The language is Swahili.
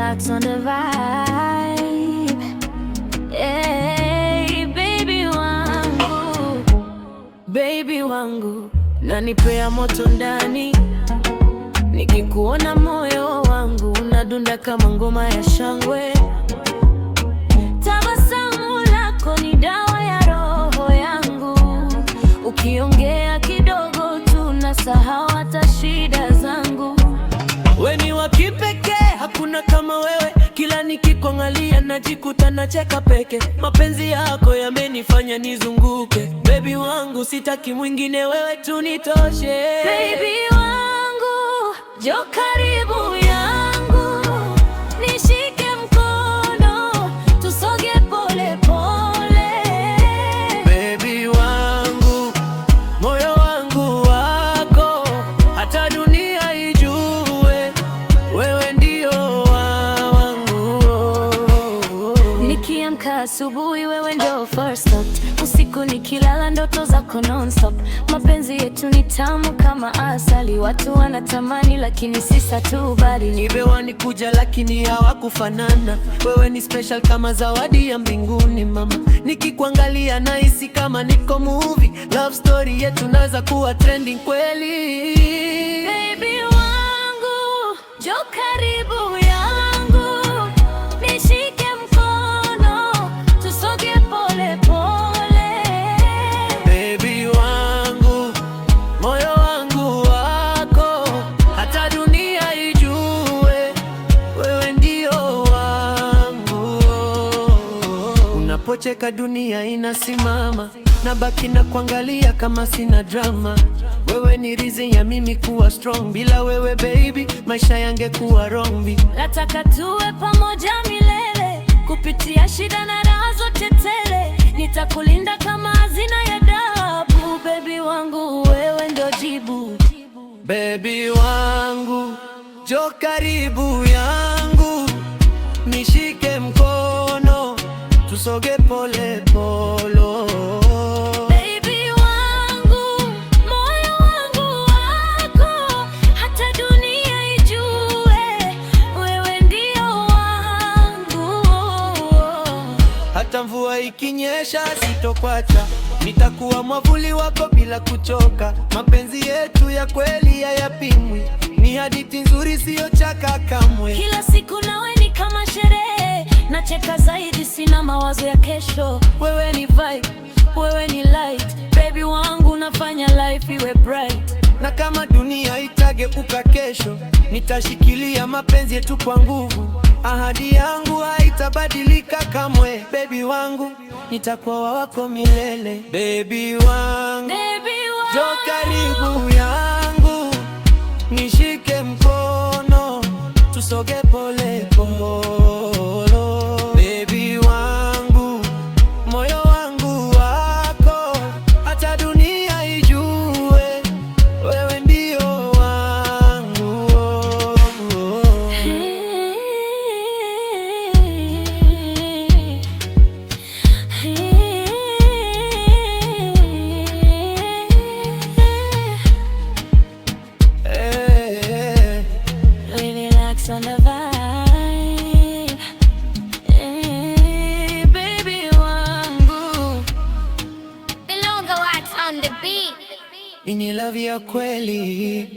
relax on the vibe. Hey, baby wangu, nanipea moto ndani. Nikikuona moyo wangu unadunda kama ngoma ya shangwe. Tabasamu lako ni dawa ya roho yangu. Ukiongea kidogo tu nasahau hata shida zangu. We ni wa kipekee, hakuna kama wewe. Kila nikikuangalia najikuta nacheka peke. Mapenzi yako yamenifanya nizunguke. Baby wangu, sitaki mwingine, wewe tu nitoshe. Baby wangu, njoo karibu yangu, nishike mkono, tusoge pole pole. Baby wangu, moyo wangu wako, hata dunia ijue, wewe ndio wangu. Nikiamka asubuhi wewe ndio first thought. Usiku nikilala ndoto zako non-stop. Mapenzi yetu ni tamu kama asali. Watu wanatamani lakini si satukubali. Nimewani kuja lakini hawakufanana. Wewe ni special kama zawadi ya mbinguni mama. Nikikuangalia nahisi kama niko movie. Love story yetu naweza kuwa trending kweli. Baby wangu, njoo karibu yangu, nishike mkono, tusoge pole pole. Baby wangu, moyo wangu wako, hata dunia ijue, wewe ndio wangu. Unapocheka dunia inasimama, nabaki na kuangalia kama sina drama. Wewe ni reason ya mimi kuwa strong. Bila wewe baby, maisha yangekuwa wrong. Nataka tuwe pamoja milele, kupitia shida na raha zote tele. Nitakulinda kama hazina ya dhahabu. Baby wangu, wewe ndo jibu. Baby wangu, njoo karibu yangu, nishike mkono, tusoge pole pole. Baby wangu, moyo wangu wako, hata dunia ijue, wewe ndio wangu. Hata mvua ikinyesha sitokwacha, nitakuwa mwavuli wako bila kuchoka. Mapenzi yetu ya kweli hayapimwi, ni hadithi nzuri siyo chaka kamwe. Kila siku nawe ni kama sherehe, nacheka zaidi, sina mawazo ya kesho. Wewe ni vibe, wewe ni light, baby wangu nafanya life iwe bright. Na kama dunia itageuka kesho, nitashikilia mapenzi yetu kwa nguvu. Ahadi yangu haitabadilika kamwe. Baby wangu, nitakuwa wako milele. Baby wangu, njoo karibu yangu, nishike mkono, tusoge pole pole. Baby wangu, moyo wangu wako, hata dunia ijue, wewe ndio wangu. Relax on the vibe. Hey, baby wangu. Belonga Watts on the beat. Ini love ya kweli.